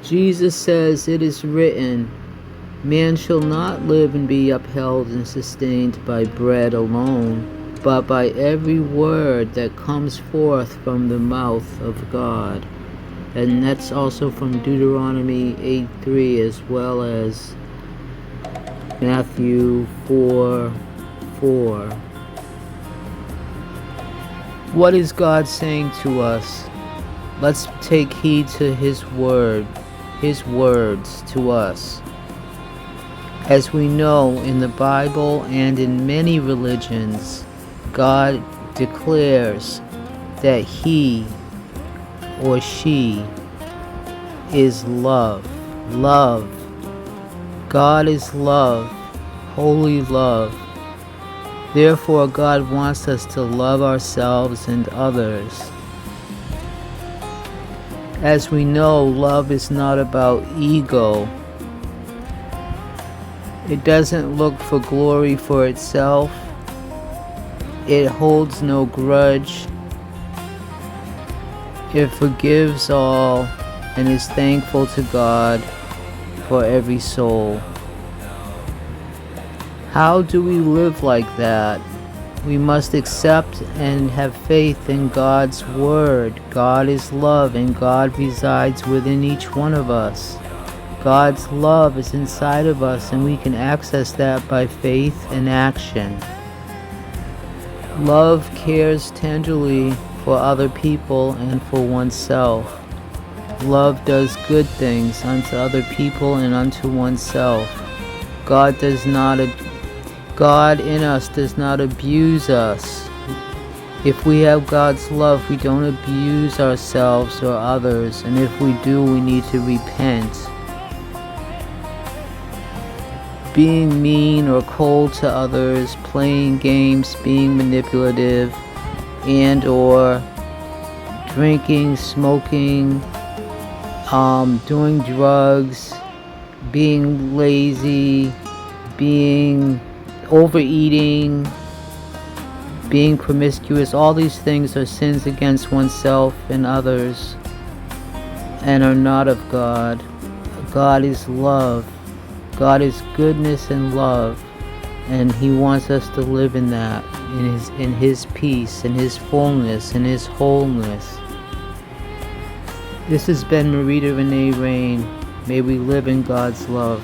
Jesus says, "It is written, man shall not live and be upheld and sustained by bread alone, but by every word that comes forth from the mouth of God." And that's also from Deuteronomy 8:3, as well as Matthew 4:4. What is God saying to us? Let's take heed to His word, His words to us. As we know, in the Bible and in many religions, God declares that He or she is love. Love. God is love. Holy love. Therefore, God wants us to love ourselves and others. As we know, love is not about ego. It doesn't look for glory for itself. It holds no grudge. It forgives all and is thankful to God for every soul. How do we live like that? We must accept and have faith in God's word. God is love, and God resides within each one of us. God's love is inside of us, and we can access that by faith and action. Love cares tenderly for other people and for oneself. Love does good things unto other people and unto oneself. God in us does not abuse us. If we have God's love, we don't abuse ourselves or others, and if we do, we need to repent. Being mean or cold to others, playing games, being manipulative, and or drinking, smoking, doing drugs, being lazy, being overeating, being promiscuous, all these things are sins against oneself and others and are not of God. God is love. God is goodness and love, and He wants us to live in that, in His peace, in His fullness, in His wholeness. This has been Marita Renee Rain. May we live in God's love.